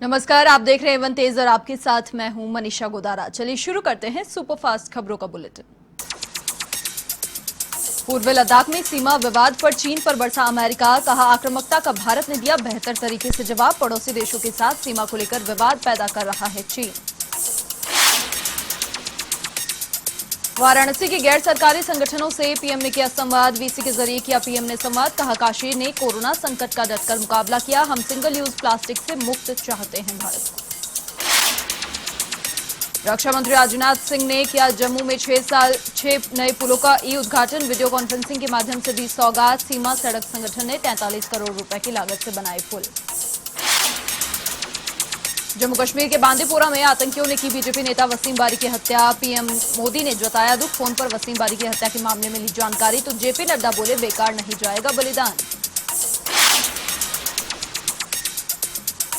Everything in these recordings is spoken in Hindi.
नमस्कार, आप देख रहे हैं एवन तेज और आपके साथ मैं हूं मनीषा गोदारा। चलिए शुरू करते हैं सुपरफास्ट खबरों का बुलेटिन। पूर्वी लद्दाख में सीमा विवाद पर चीन पर बरसा अमेरिका, कहा आक्रामकता का भारत ने दिया बेहतर तरीके से जवाब। पड़ोसी देशों के साथ सीमा को लेकर विवाद पैदा कर रहा है चीन। वाराणसी के गैर सरकारी संगठनों से पीएम ने किया संवाद, वीसी के जरिए किया पीएम ने संवाद। कहा काशी ने कोरोना संकट का डटकर मुकाबला किया, हम सिंगल यूज प्लास्टिक से मुक्त चाहते हैं भारत को। रक्षा मंत्री राजनाथ सिंह ने किया जम्मू में 6 नए पुलों का उद्घाटन, वीडियो कॉन्फ्रेंसिंग के माध्यम से दी सौगात। सीमा सड़क संगठन ने 43 करोड़ रुपए की लागत से बनाए पुल। जम्मू कश्मीर के बांदीपोरा में आतंकियों ने की बीजेपी नेता वसीम बारी की हत्या, पीएम मोदी ने जताया दुख। फोन पर वसीम बारी की हत्या के मामले में ली जानकारी तो जेपी नड्डा बोले बेकार नहीं जाएगा बलिदान।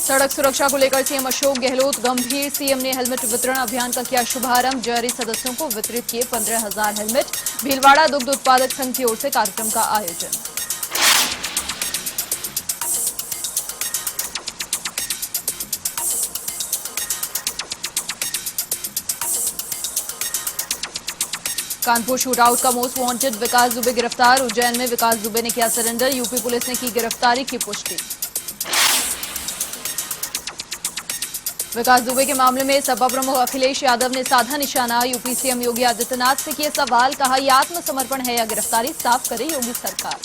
सड़क सुरक्षा को लेकर सीएम अशोक गहलोत गंभीर, सीएम ने हेलमेट वितरण अभियान का किया शुभारंभ, जरी सदस्यों को वितरित किए 15,000 हेलमेट। भीलवाड़ा दुग्ध उत्पादक संघ की ओर से कार्यक्रम का आयोजन। कानपुर शूटआउट का मोस्ट वांटेड विकास दुबे गिरफ्तार, उज्जैन में विकास दुबे ने किया सरेंडर, यूपी पुलिस ने की गिरफ्तारी की पुष्टि। विकास दुबे के मामले में सपा प्रमुख अखिलेश यादव ने साधा निशाना, यूपी सीएम योगी आदित्यनाथ से किए सवाल। कहा यह आत्मसमर्पण है या गिरफ्तारी, साफ करे योगी सरकार।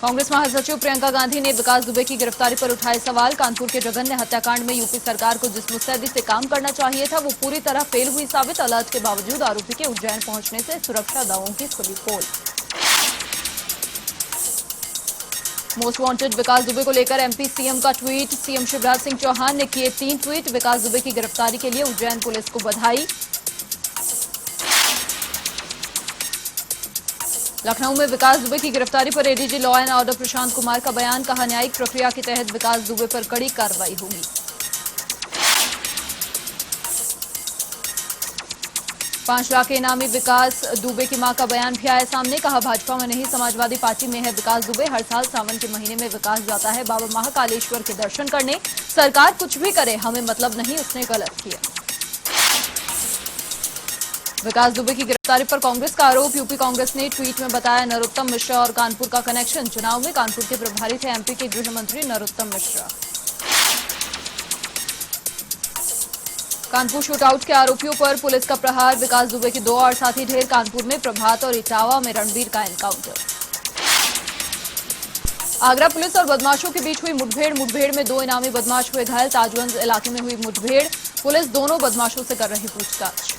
कांग्रेस महासचिव प्रियंका गांधी ने विकास दुबे की गिरफ्तारी पर उठाए सवाल। कानपुर के जघन्य हत्याकांड में यूपी सरकार को जिस मुस्तैदी से काम करना चाहिए था वो पूरी तरह फेल हुई साबित। अलर्ट के बावजूद आरोपी के उज्जैन पहुंचने से सुरक्षा दावों की खुली पोल। मोस्ट वांटेड विकास दुबे को लेकर एमपी सीएम का ट्वीट, सीएम शिवराज सिंह चौहान ने किए 3 ट्वीट। विकास दुबे की गिरफ्तारी के लिए उज्जैन पुलिस को बधाई। लखनऊ में विकास दुबे की गिरफ्तारी पर ADG law and order Prashant Kumar का बयान, कहा न्यायिक प्रक्रिया के तहत विकास दुबे पर कड़ी कार्रवाई होगी। $5 लाख के इनामी विकास दुबे की मां का बयान भी आया सामने, कहा भाजपा में नहीं समाजवादी पार्टी में है विकास दुबे। हर साल सावन के महीने में विकास जाता है बाबा महाकालेश्वर के दर्शन करने, सरकार कुछ भी करे हमें मतलब नहीं, उसने गलत किया। विकास दुबे की गिरफ्तारी पर कांग्रेस का आरोप, यूपी कांग्रेस ने ट्वीट में बताया नरोत्तम मिश्रा और कानपुर का कनेक्शन। चुनाव में कानपुर के प्रभारी थे एमपी के गृह मंत्री नरोत्तम मिश्रा। कानपुर शूटआउट के आरोपियों पर पुलिस का प्रहार, विकास दुबे के 2 और साथी ढेर। कानपुर में प्रभात और इटावा में रणबीर का एनकाउंटर। आगरा पुलिस और बदमाशों के बीच हुई मुठभेड़ में 2 इनामी बदमाश हुए घायल। ताजगंज इलाके में हुई मुठभेड़, पुलिस दोनों बदमाशों से कर रही पूछताछ।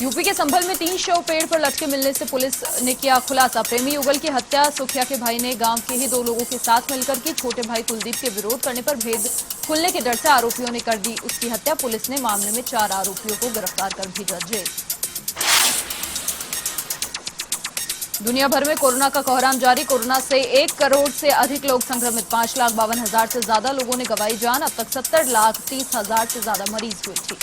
यूपी के संभल में 3 शव पेड़ पर लटके मिलने से पुलिस ने किया खुलासा, प्रेमी युगल की हत्या सुखिया के भाई ने गांव के ही 2 लोगों के साथ मिलकर की। छोटे भाई कुलदीप के विरोध करने पर भेद खुलने के डर से आरोपियों ने कर दी उसकी हत्या। पुलिस ने मामले में 4 आरोपियों को गिरफ्तार कर भेजा जेल। दुनिया भर में कोरोना का कोहराम जारी, कोरोना से 1 करोड़ से अधिक लोग संक्रमित, 5,52,000 से ज्यादा लोगों ने गंवाई जान। अब तक 70,30,000 से ज्यादा मरीज हुए ठीक।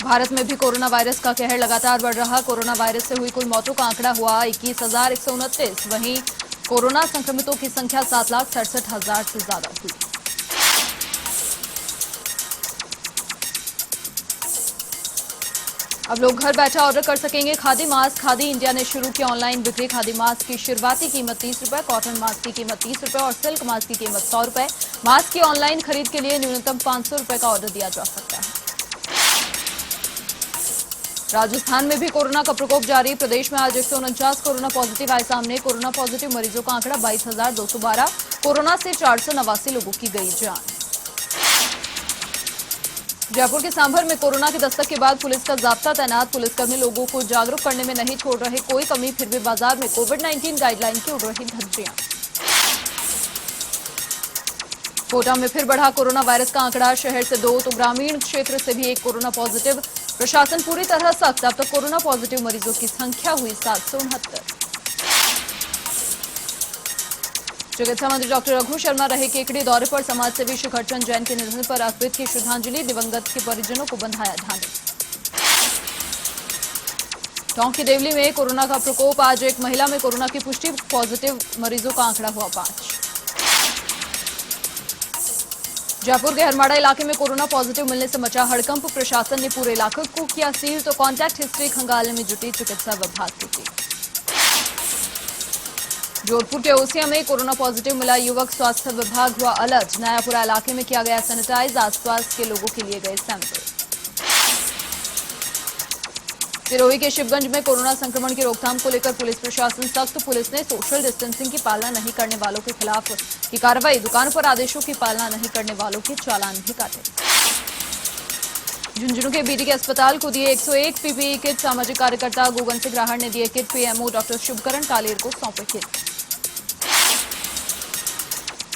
भारत में भी कोरोना वायरस का कहर लगातार बढ़ रहा, कोरोना वायरस से हुई कुल मौतों का आंकड़ा हुआ 21,129। वहीं कोरोना संक्रमितों की संख्या 7,67,000 से ज्यादा हुई। अब लोग घर बैठे ऑर्डर कर सकेंगे खादी मास्क, खादी इंडिया ने शुरू की ऑनलाइन बिक्री। खादी मास्क की शुरुआती कीमत 30 रुपए, कॉटन मास्क की कीमत 30 रुपए और सिल्क मास्क की कीमत 100 रुपए। मास्क की ऑनलाइन खरीद के लिए न्यूनतम 500 रुपए का ऑर्डर दिया जा सकता है। राजस्थान में भी कोरोना का प्रकोप जारी, प्रदेश में आज 149 कोरोना पॉजिटिव आए सामने। कोरोना पॉजिटिव मरीजों का आंकड़ा 22,212, कोरोना से 489 लोगों की गई जान। जयपुर के सांभर में कोरोना की दस्तक के बाद पुलिस का जाब्ता तैनात, पुलिसकर्मी लोगों को जागरूक करने में नहीं छोड़ रहे कोई कमी, फिर भी बाजार में कोविड-19 गाइडलाइन की उड़ रही धज्जियां। कोटा में फिर बढ़ा कोरोना वायरस का आंकड़ा, शहर से 2 तो ग्रामीण क्षेत्र से भी 1 कोरोना पॉजिटिव। प्रशासन पूरी तरह सख्त, अब तक कोरोना पॉजिटिव मरीजों की संख्या हुई 769। चिकित्सा मंत्री डॉक्टर रघु शर्मा रहे केकड़ी दौरे पर, समाजसेवी शिखरचंद जैन के निधन पर अर्पित की श्रद्धांजलि, दिवंगत के परिजनों को बंधाया ढांढस। टोंक की देवली में कोरोना का प्रकोप, आज एक महिला में कोरोना की पुष्टि, पॉजिटिव मरीजों का आंकड़ा हुआ 5। जयपुर के हरमाड़ा इलाके में कोरोना पॉजिटिव मिलने से मचा हड़कंप, प्रशासन ने पूरे इलाके को किया सील तो कॉन्टैक्ट हिस्ट्री खंगालने में जुटी चिकित्सा विभाग की टीम। जोधपुर के ओसिया में कोरोना पॉजिटिव मिला युवक, स्वास्थ्य विभाग हुआ अलर्ट, नयापुरा इलाके में किया गया सैनिटाइज, आसपास के लोगों के लिए गए सैंपल। सिरोही के शिवगंज में कोरोना संक्रमण की रोकथाम को लेकर पुलिस प्रशासन सख्त, पुलिस ने सोशल डिस्टेंसिंग की पालना नहीं करने वालों के खिलाफ की कार्रवाई, दुकान पर आदेशों की पालना नहीं करने वालों के चालान भी काटे। झुंझुनू के बीटी के अस्पताल को दिए 101 पीपीई किट, सामाजिक कार्यकर्ता गोगन सिंह राहड़ ने दिए किट, पीएमओ डॉक्टर शुभकरण कालेर को सौंपे किट।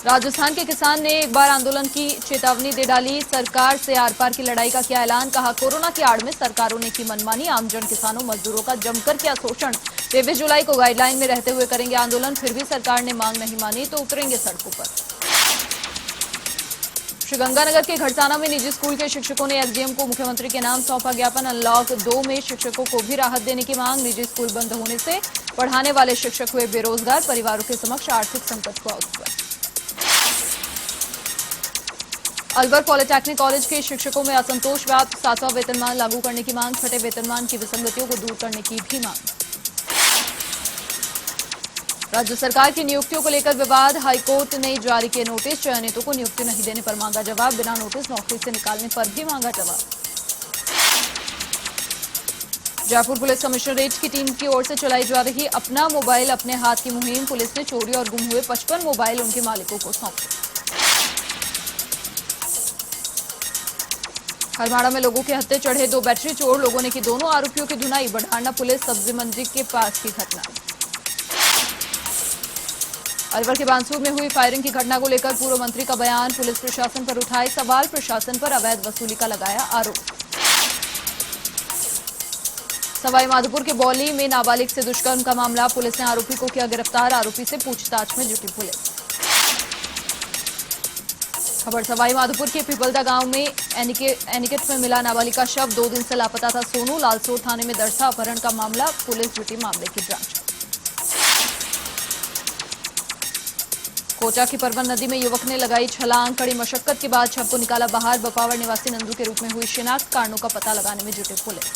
राजस्थान के किसान ने एक बार आंदोलन की चेतावनी दे डाली, सरकार से आर पार की लड़ाई का किया ऐलान, कहा कोरोना की आड़ में सरकारों ने की मनमानी, आमजन किसानों मजदूरों का जमकर किया शोषण, 23 जुलाई को गाइडलाइन में रहते हुए करेंगे आंदोलन, फिर भी सरकार ने मांग नहीं मानी तो उतरेंगे सड़कों पर। श्रीगंगानगर के घड़साना में निजी स्कूल के शिक्षकों ने एसडीएम को मुख्यमंत्री के नाम सौंपा ज्ञापन, अनलॉक 2 में शिक्षकों को भी राहत देने की मांग, निजी स्कूल बंद होने से पढ़ाने वाले शिक्षक हुए बेरोजगार, परिवारों के समक्ष आर्थिक संकट हुआ उत्पन्न। अलवर पॉलिटेक्निक कॉलेज के शिक्षकों में असंतोष व्याप्त, 7वां वेतनमान लागू करने की मांग, 6ठे वेतनमान की विसंगतियों को दूर करने की भी मांग। राज्य सरकार की नियुक्तियों को लेकर विवाद, हाईकोर्ट ने जारी किए नोटिस, चयनितों को नियुक्ति नहीं देने पर मांगा जवाब, बिना नोटिस नौकरी से निकालने पर भी मांगा जवाब। जयपुर पुलिस कमिश्नरेट की टीम की ओर से चलाई जा रही अपना मोबाइल अपने हाथ की मुहिम, पुलिस ने चोरी और गुम हुए 55 मोबाइल उनके मालिकों को सौंपे। हरमाड़ा में लोगों के हत्थे चढ़े 2 बैटरी चोर, लोगों ने की दोनों आरोपियों की धुनाई, बढ़ाना पुलिस सब्जी मंडी के पास की घटना। अलवर के बांसुर में हुई फायरिंग की घटना को लेकर पूर्व मंत्री का बयान, पुलिस प्रशासन पर उठाए सवाल, प्रशासन पर अवैध वसूली का लगाया आरोप। सवाई माधोपुर के बौली में नाबालिग से दुष्कर्म का मामला, पुलिस ने आरोपी को किया गिरफ्तार, आरोपी से पूछताछ में जुटी पुलिस। खबर सवाई माधोपुर के पिपलदा गांव में एनिकेट में मिला नाबालिग का शव, 2 दिन से लापता था सोनू, लालसोट थाने में दर्ज था अपहरण का मामला, पुलिस जुटी मामले की जांच। कोटा की परवन नदी में युवक ने लगाई छलांग, कड़ी मशक्कत के बाद शव को निकाला बाहर, बपावर निवासी नंदू के रूप में हुई शिनाख्त, कारणों का पता लगाने में जुटे पुलिस।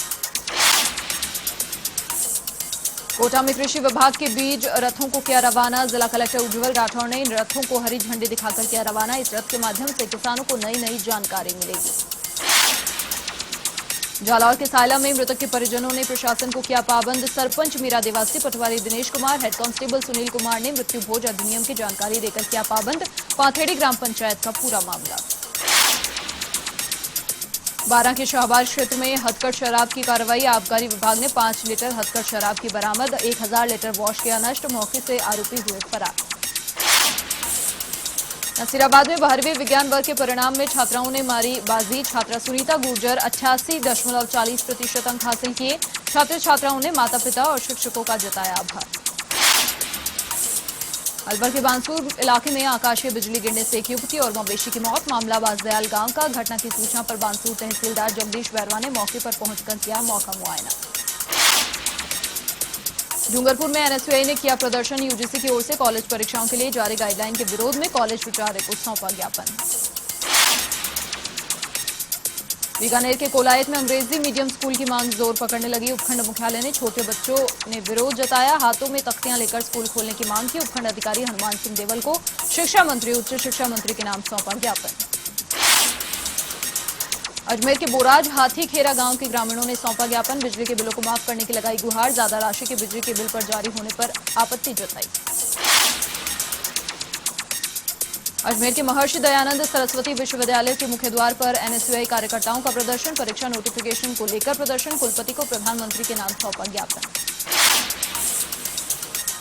कोटा में कृषि विभाग के बीज रथों को किया रवाना, जिला कलेक्टर उज्जवल राठौर ने इन रथों को हरी झंडी दिखाकर किया रवाना, इस रथ के माध्यम से किसानों को नई नई जानकारी मिलेगी। जालौर के सायला में मृतक के परिजनों ने प्रशासन को किया पाबंद, सरपंच मीरा देवासी, पटवारी दिनेश कुमार, हेड कांस्टेबल सुनील कुमार ने मृत्यु भोज अधिनियम की जानकारी देकर किया पाबंद, पाथेड़ी ग्राम पंचायत का पूरा मामला। 12 के शाहबाज क्षेत्र में हथकढ़ शराब की कार्रवाई, आबकारी विभाग ने 5 लीटर हथकढ़ शराब की बरामद, 1000 लीटर वॉश किया नष्ट, मौके से आरोपी हुए फरार। नसीराबाद में 12वीं विज्ञान वर्ग के परिणाम में छात्राओं ने मारी बाजी, छात्रा सुनीता गुर्जर 88.40% अंक हासिल किए, छात्र छात्राओं ने माता पिता और शिक्षकों का जताया आभार। अलवर के बांसुर इलाके में आकाशीय बिजली गिरने से एक युवती और मवेशी की मौत, मामला बाजदयाल गांव का, घटना की सूचना पर बांसुर तहसीलदार जगदीश बैरवा ने मौके पर पहुंचकर किया मौका मुआयना। डूंगरपुर में एनएसयूआई ने किया प्रदर्शन, यूजीसी की ओर से कॉलेज परीक्षाओं के लिए जारी गाइडलाइन के विरोध में कॉलेज प्राचार्य को सौंपा ज्ञापन। बीकानेर के कोलायत में अंग्रेजी मीडियम स्कूल की मांग जोर पकड़ने लगी, उपखंड मुख्यालय ने छोटे बच्चों ने विरोध जताया, हाथों में तख्तियां लेकर स्कूल खोलने की मांग की, उपखंड अधिकारी हनुमान सिंह देवल को शिक्षा मंत्री उच्च शिक्षा मंत्री के नाम सौंपा ज्ञापन। अजमेर के बोराज हाथी खेरा गांव के ग्रामीणों ने सौंपा ज्ञापन, बिजली के बिलों को माफ करने की लगाई गुहार, ज्यादा राशि के बिजली के बिल पर जारी होने पर आपत्ति जताई। अजमेर के महर्षि दयानंद सरस्वती विश्वविद्यालय के मुख्य द्वार पर एनएसयूआई कार्यकर्ताओं का प्रदर्शन, परीक्षा नोटिफिकेशन को लेकर प्रदर्शन, कुलपति को प्रधानमंत्री के नाम सौंपा ज्ञापन।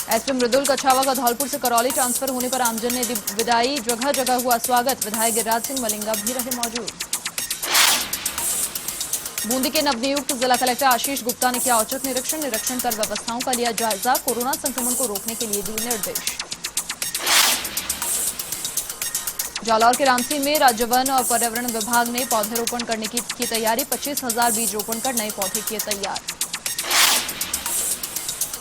एसपी मृदुल कछावा का धौलपुर से करौली ट्रांसफर होने पर आमजन ने दी विदाई, जगह जगह हुआ स्वागत, विधायक गिरिराज सिंह मलिंगा भी रहे मौजूद। बूंदी के नवनियुक्त जिला कलेक्टर आशीष गुप्ता ने किया औचक निरीक्षण कर व्यवस्थाओं का लिया जायजा, कोरोना संक्रमण को रोकने के लिए दिए निर्देश। जालौर के रामसीन में राज्य वन और पर्यावरण विभाग ने पौधरोपण करने की तैयारी, 25,000 बीज रोपण कर नए पौधे किए तैयार।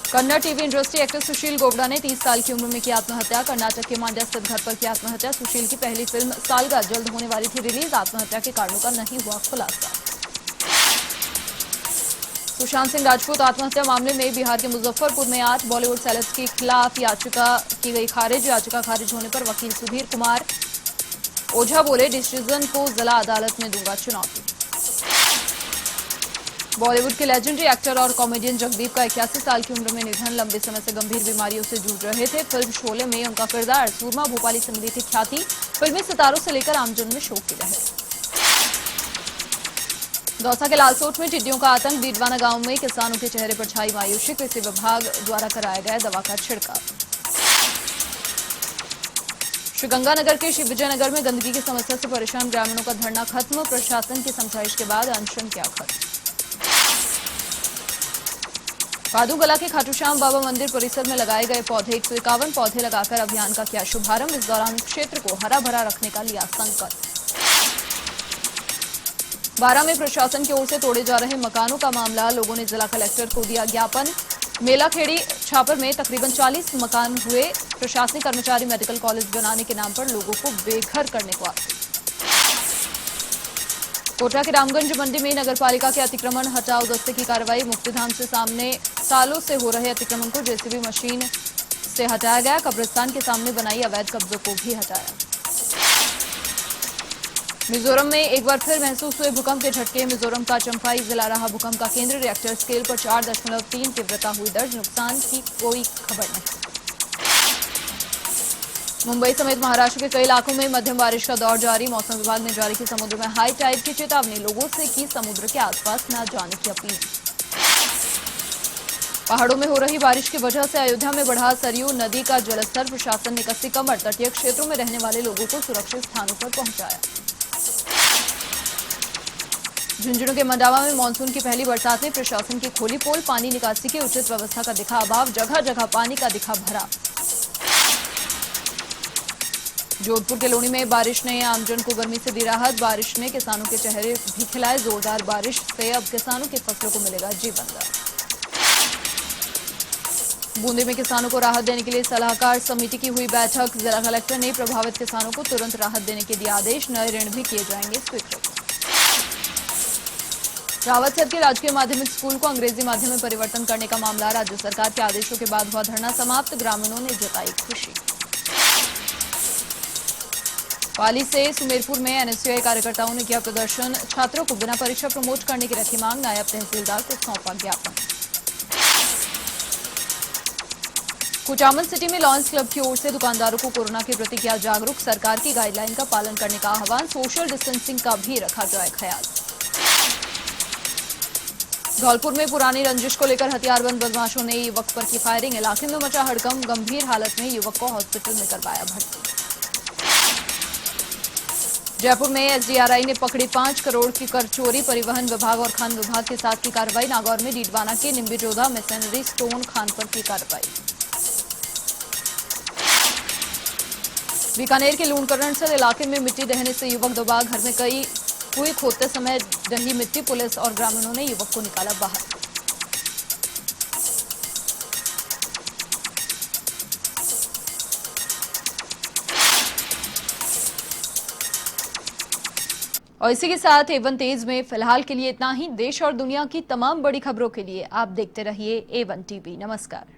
कन्नड़ टीवी इंडस्ट्री एक्टर सुशील गोबड़ा ने 30 साल की उम्र में की आत्महत्या। कर्नाटक के मांड्या स्थित घर पर की आत्महत्या। सुशील की पहली फिल्म सालगा जल्द होने वाली थी रिलीज। आत्महत्या के कारणों का नहीं हुआ खुलासा। सुशांत सिंह राजपूत आत्महत्या मामले में बिहार के मुजफ्फरपुर में 8 बॉलीवुड सेलेब्स के खिलाफ याचिका की गई खारिज। याचिका खारिज होने पर वकील सुधीर कुमार ओझा बोले, डिसीजन को जिला अदालत में दूंगा चुनौती। बॉलीवुड के लेजेंडरी एक्टर और कॉमेडियन जगदीप का 81 साल की उम्र में निधन। लंबे समय से गंभीर बीमारियों से जूझ रहे थे। फिल्म शोले में उनका किरदार सूरमा भोपाली से मिली थी ख्याति। फिल्मी सितारों से लेकर आमजन में शोक की लहर। दौसा के लालसोट में टिड्डियों का आतंक। डीडवाना गांव में किसानों के चेहरे पर छाई मायूसी। कृषि विभाग द्वारा कराया गया दवा का छिड़काव। श्रीगंगानगर के श्री विजयनगर में गंदगी की समस्या से परेशान ग्रामीणों का धरना खत्म। प्रशासन की समझाइश के बाद अनशन किया खत्म। पादूगला के खाटूश्याम बाबा मंदिर परिसर में लगाए गए पौधे 151 पौधे लगाकर अभियान का किया शुभारंभ। इस दौरान क्षेत्र को हरा भरा रखने का लिया संकल्प। बारां में प्रशासन की ओर से तोड़े जा रहे मकानों का मामला। लोगों ने जिला कलेक्टर को दिया ज्ञापन। मेलाखेड़ी छापर में तकरीबन 40 मकान हुए। प्रशासनिक कर्मचारी मेडिकल कॉलेज बनाने के नाम पर लोगों को बेघर करने को आते। कोटा के रामगंज मंडी में नगरपालिका के अतिक्रमण हटाओ दस्ते की कार्रवाई। मुक्तिधाम से सामने सालों से हो रहे अतिक्रमण को जेसीबी मशीन से हटाया गया। कब्रिस्तान के सामने बनाई अवैध कब्जों को भी हटाया। मिजोरम में एक बार फिर महसूस हुए भूकंप के झटके। मिजोरम का चंफाई जिला रहा भूकंप का केंद्र। रिएक्टर स्केल पर 4.3 तीव्रता हुई दर्ज। नुकसान की कोई खबर नहीं। मुंबई समेत महाराष्ट्र के कई इलाकों में मध्यम बारिश का दौर जारी। मौसम विभाग ने जारी की समुद्र में हाई टाइड की चेतावनी। लोगों से की समुद्र के आसपास न जाने की अपील। पहाड़ों में हो रही बारिश की वजह से अयोध्या में बढ़ा सरयू नदी का जलस्तर। प्रशासन ने कसी कमर। तटीय क्षेत्रों में रहने वाले लोगों को सुरक्षित स्थानों पर पहुंचाया। झुंझुनू के मंडावा में मानसून की पहली बरसात ने प्रशासन की खोली पोल। पानी निकासी की उचित व्यवस्था का दिखा अभाव। जगह जगह पानी का दिखा भरा। जोधपुर के लोनी में बारिश ने आमजन को गर्मी से दी राहत। बारिश ने किसानों के चेहरे भी खिलाए। जोरदार बारिश से अब किसानों की फसलों को मिलेगा जीवनदान। बूंदी में किसानों को राहत देने के लिए सलाहकार समिति की हुई बैठक। जिला कलेक्टर ने प्रभावित किसानों को तुरंत राहत देने के दिए आदेश। नए ऋण भी किए जाएंगे स्वीकृत। रावतसर के राजकीय माध्यमिक स्कूल को अंग्रेजी माध्यम में परिवर्तन करने का मामला। राज्य सरकार के आदेशों के बाद हुआ धरना समाप्त। ग्रामीणों ने जताई खुशी। पाली से सुमेरपुर में एनएसयूआई कार्यकर्ताओं ने किया प्रदर्शन। छात्रों को बिना परीक्षा प्रमोट करने की रखी मांग। नायब तहसीलदार को सौंपा ज्ञापन। कुचामन सिटी में लॉयंस क्लब की ओर से दुकानदारों को कोरोना के प्रति किया जागरूक। सरकार की गाइडलाइन का पालन करने का आह्वान। सोशल डिस्टेंसिंग का भी रखा जाए ख्याल। धौलपुर में पुरानी रंजिश को लेकर हथियारबंद बदमाशों ने युवक पर की फायरिंग। इलाके में मचा हड़कंप। गंभीर हालत में युवक को हॉस्पिटल में करवाया भर्ती। जयपुर में एसडीआरआई ने पकड़ी 5 करोड़ की कर चोरी। परिवहन विभाग और खान विभाग के साथ की कार्रवाई। नागौर में डीडवाना के निम्बीजोधा मिशनरी स्टोन खान पर की कार्रवाई। बीकानेर के लूणकरणसर इलाके में मिट्टी दहने से युवक दबा। घर में कई कुएं खोदते समय रही मिट्टी। पुलिस और ग्रामीणों ने युवक को निकाला बाहर। और इसी के साथ A1 तेज में फिलहाल के लिए इतना ही। देश और दुनिया की तमाम बड़ी खबरों के लिए आप देखते रहिए A1 टीवी। नमस्कार।